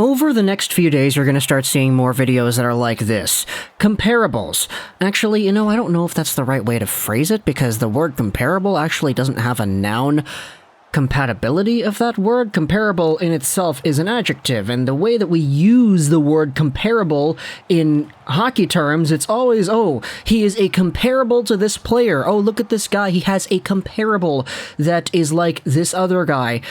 Over the next few days, you're going to start seeing more videos that are like this. Comparables. Actually, I don't know if that's the right way to phrase it, because the word comparable actually doesn't have a noun compatibility of that word. Comparable in itself is an adjective, and the way that we use the word comparable in hockey terms, it's always, oh, he is a comparable to this player. Oh, look at this guy. He has a comparable that is like this other guy.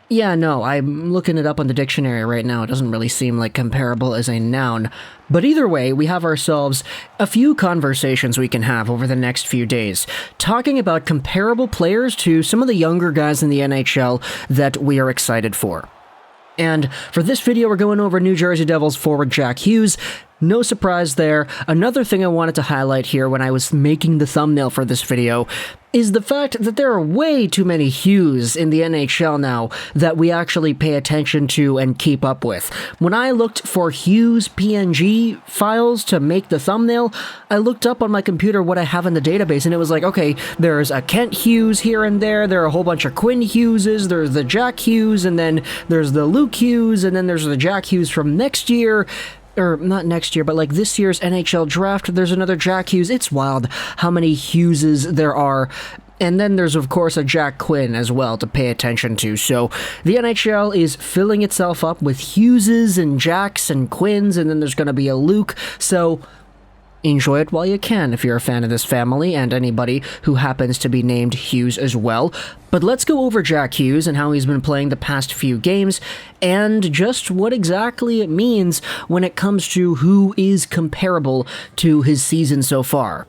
Yeah, no, I'm looking it up on the dictionary right now. It doesn't really seem like comparable as a noun. But either way, we have ourselves a few conversations we can have over the next few days, talking about comparable players to some of the younger guys in the NHL that we are excited for. And for this video, we're going over New Jersey Devils forward Jack Hughes. No surprise there. Another thing I wanted to highlight here when I was making the thumbnail for this video is the fact that there are way too many Hughes in the NHL now that we actually pay attention to and keep up with. When I looked for Hughes PNG files to make the thumbnail, I looked up on my computer what I have in the database, and it was like, okay, there's a Kent Hughes here and there are a whole bunch of Quinn Hugheses, there's the Jack Hughes, and then there's the Luke Hughes, and then there's the Jack Hughes from next year. Or not next year, but like this year's NHL Draft, there's another Jack Hughes. It's wild how many Hugheses there are. And then there's, of course, a Jack Quinn as well to pay attention to. So the NHL is filling itself up with Hugheses and Jacks and Quinns, and then there's going to be a Luke. So enjoy it while you can if you're a fan of this family and anybody who happens to be named Hughes as well. But let's go over Jack Hughes and how he's been playing the past few games and just what exactly it means when it comes to who is comparable to his season so far.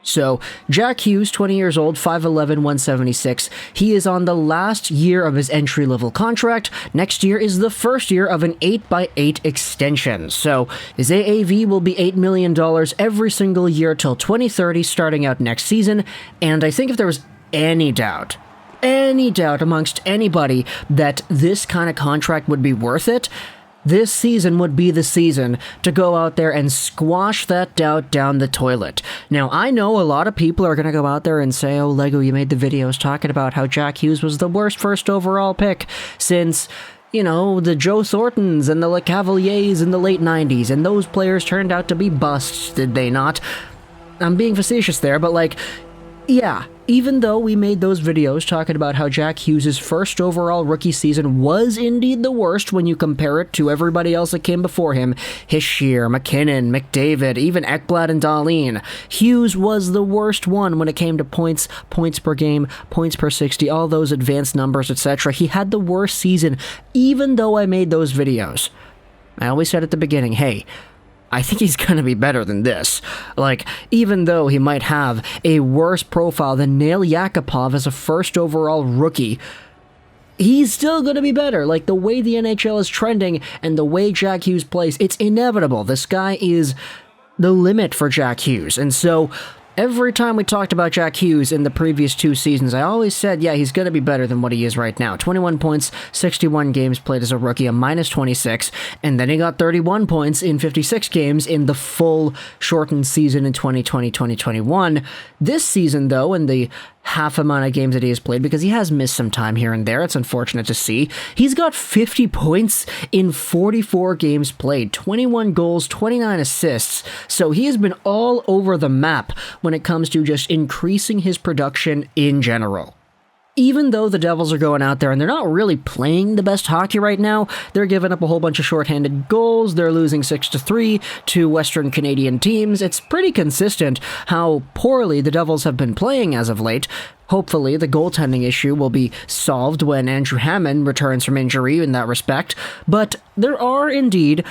So, Jack Hughes, 20 years old, 5'11", 176. He is on the last year of his entry-level contract. Next year is the first year of an 8x8 extension. So, his AAV will be $8 million every single year till 2030, starting out next season. And I think if there was any doubt amongst anybody that this kind of contract would be worth it, this season would be the season to go out there and squash that doubt down the toilet. Now, I know a lot of people are going to go out there and say, oh, Lego, you made the videos talking about how Jack Hughes was the worst first overall pick since, the Joe Thorntons and the LeCavaliers in the late 90s, and those players turned out to be busts, did they not? I'm being facetious there, but yeah, even though we made those videos talking about how Jack Hughes' first overall rookie season was indeed the worst when you compare it to everybody else that came before him, Hischier, McKinnon, McDavid, even Ekblad and Dahlin, Hughes was the worst one when it came to points per game, points per 60, all those advanced numbers, etc. He had the worst season, even though I made those videos. I always said at the beginning, hey, I think he's going to be better than this. Even though he might have a worse profile than Nail Yakupov as a first overall rookie, he's still going to be better. The way the NHL is trending and the way Jack Hughes plays, it's inevitable. The sky is the limit for Jack Hughes. And so every time we talked about Jack Hughes in the previous 2 seasons, I always said, yeah, he's going to be better than what he is right now. 21 points, 61 games played as a rookie, a -26, and then he got 31 points in 56 games in the full shortened season in 2020-2021. This season, though, in the half amount of games that he has played, because he has missed some time here and there, it's unfortunate to see, he's got 50 points in 44 games played, 21 goals, 29 assists, so he has been all over the map when it comes to just increasing his production in general. Even though the Devils are going out there and they're not really playing the best hockey right now, they're giving up a whole bunch of shorthanded goals, they're losing 6-3 to Western Canadian teams. It's pretty consistent how poorly the Devils have been playing as of late. Hopefully, the goaltending issue will be solved when Andrew Hammond returns from injury in that respect, but there are indeed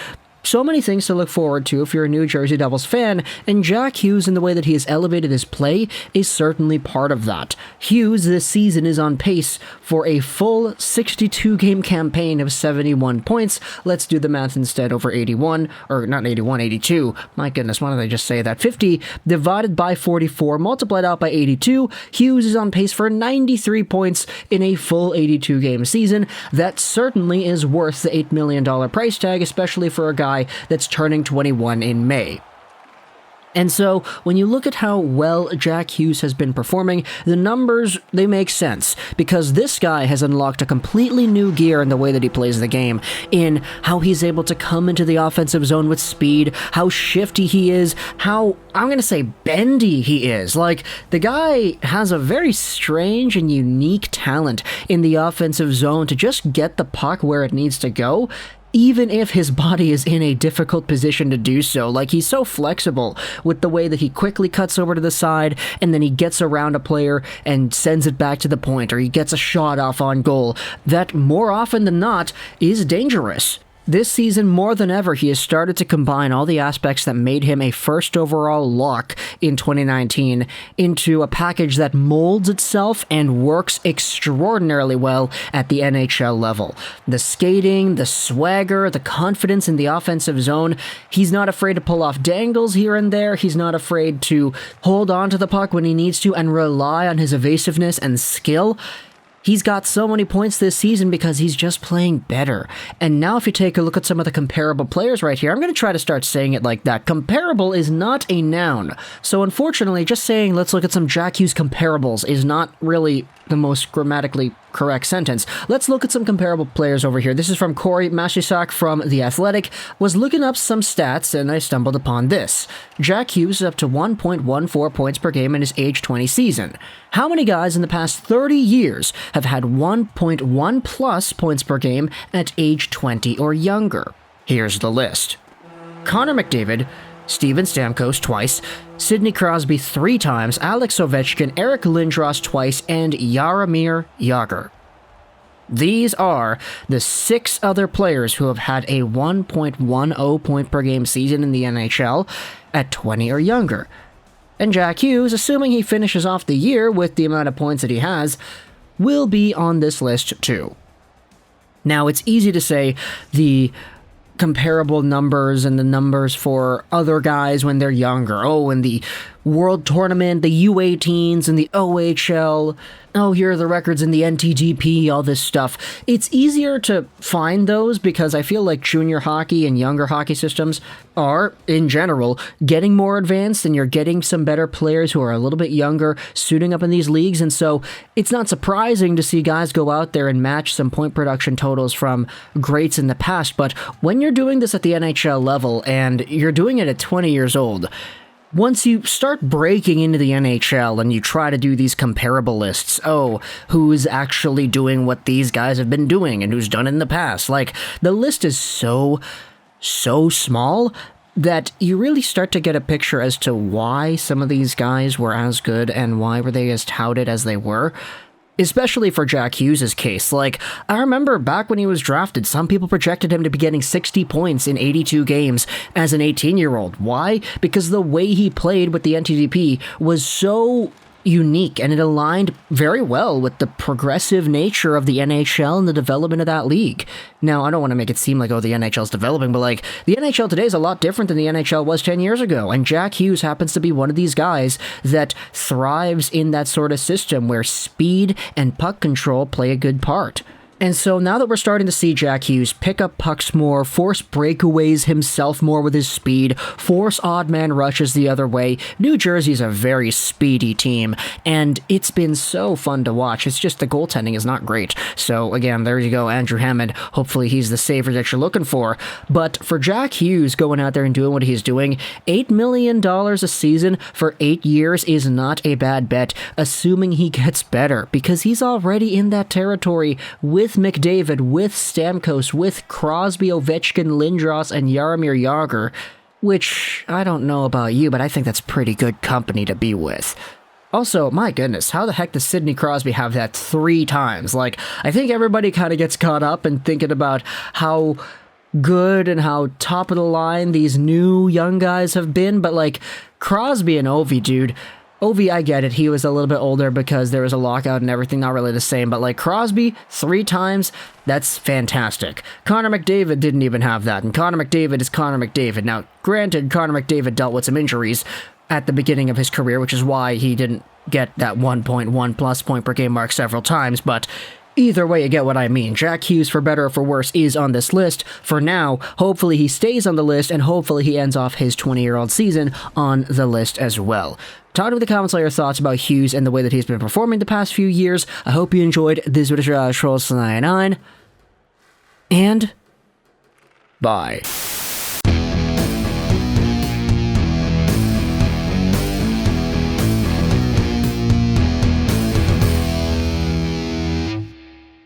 so many things to look forward to if you're a New Jersey Devils fan, and Jack Hughes and the way that he has elevated his play is certainly part of that. Hughes this season is on pace for a full 62-game campaign of 71 points. Let's do the math instead over 81, or not 81, 82. My goodness, why did I just say that? 50 divided by 44, multiplied out by 82. Hughes is on pace for 93 points in a full 82-game season. That certainly is worth the $8 million price tag, especially for a guy that's turning 21 in May. And so, when you look at how well Jack Hughes has been performing, the numbers, they make sense, because this guy has unlocked a completely new gear in the way that he plays the game, in how he's able to come into the offensive zone with speed, how shifty he is, how, I'm gonna say, bendy he is. Like, the guy has a very strange and unique talent in the offensive zone to just get the puck where it needs to go, even if his body is in a difficult position to do so. Like, he's so flexible with the way that he quickly cuts over to the side, and then he gets around a player and sends it back to the point, or he gets a shot off on goal, that more often than not is dangerous. This season, more than ever, he has started to combine all the aspects that made him a first overall lock in 2019 into a package that molds itself and works extraordinarily well at the NHL level. The skating, the swagger, the confidence in the offensive zone. He's not afraid to pull off dangles here and there. He's not afraid to hold on to the puck when he needs to and rely on his evasiveness and skill. He's got so many points this season because he's just playing better. And now if you take a look at some of the comparable players right here, I'm going to try to start saying it like that. Comparable is not a noun. So unfortunately, just saying let's look at some Jack Hughes comparables is not really the most grammatically correct sentence. Let's look at some comparable players over here. This is from Corey Mashisak from The Athletic. Was looking up some stats and I stumbled upon this. Jack Hughes is up to 1.14 points per game in his age 20 season. How many guys in the past 30 years have had 1.1 plus points per game at age 20 or younger? Here's the list. Connor McDavid, Steven Stamkos twice, Sidney Crosby 3 times, Alex Ovechkin, Eric Lindros twice, and Jaromir Jagr. These are the 6 other players who have had a 1.10 point per game season in the NHL at 20 or younger. And Jack Hughes, assuming he finishes off the year with the amount of points that he has, will be on this list too. Now, it's easy to say the comparable numbers and the numbers for other guys when they're younger. Oh, in the World Tournament, the U18s and the OHL. Oh, here are the records in the NTDP, all this stuff. It's easier to find those because I feel like junior hockey and younger hockey systems are, in general, getting more advanced, and you're getting some better players who are a little bit younger suiting up in these leagues, and so it's not surprising to see guys go out there and match some point production totals from greats in the past. But when you're doing this at the NHL level and you're doing it at 20 years old, once you start breaking into the NHL and you try to do these comparable lists, oh, who's actually doing what these guys have been doing and who's done it in the past, like, the list is so small that you really start to get a picture as to why some of these guys were as good and why were they as touted as they were. Especially for Jack Hughes' case. Like, I remember back when he was drafted, some people projected him to be getting 60 points in 82 games as an 18-year-old. Why? Because the way he played with the NTDP was so unique, and it aligned very well with the progressive nature of the NHL and the development of that league. Now, I don't want to make it seem like, oh, the NHL's developing, but like, the NHL today is a lot different than the NHL was 10 years ago, and Jack Hughes happens to be one of these guys that thrives in that sort of system where speed and puck control play a good part. And so now that we're starting to see Jack Hughes pick up pucks more, force breakaways himself more with his speed, force odd man rushes the other way, New Jersey's a very speedy team, and it's been so fun to watch. It's just the goaltending is not great. So again, there you go, Andrew Hammond. Hopefully he's the saver that you're looking for. But for Jack Hughes going out there and doing what he's doing, $8 million a season for 8 years is not a bad bet, assuming he gets better, because he's already in that territory with McDavid, with Stamkos, with Crosby, Ovechkin, Lindros, and Jaromir Jagr, which, I don't know about you, but I think that's pretty good company to be with. Also, my goodness, how the heck does Sidney Crosby have that 3 times? Like, I think everybody kind of gets caught up in thinking about how good and how top of the line these new young guys have been, but like, Crosby and Ovi, dude, Ovi, I get it, he was a little bit older because there was a lockout and everything, not really the same, but like Crosby, 3 times, that's fantastic. Connor McDavid didn't even have that, and Connor McDavid is Connor McDavid. Now, granted, Connor McDavid dealt with some injuries at the beginning of his career, which is why he didn't get that 1.1 plus point per game mark several times, but Either way, you get what I mean. Jack Hughes, for better or for worse, is on this list. For now, hopefully he stays on the list, and hopefully he ends off his 20-year-old season on the list as well. Talk to me in the comments all your thoughts about Hughes and the way that he's been performing the past few years. I hope you enjoyed this video, Trolls99, and bye.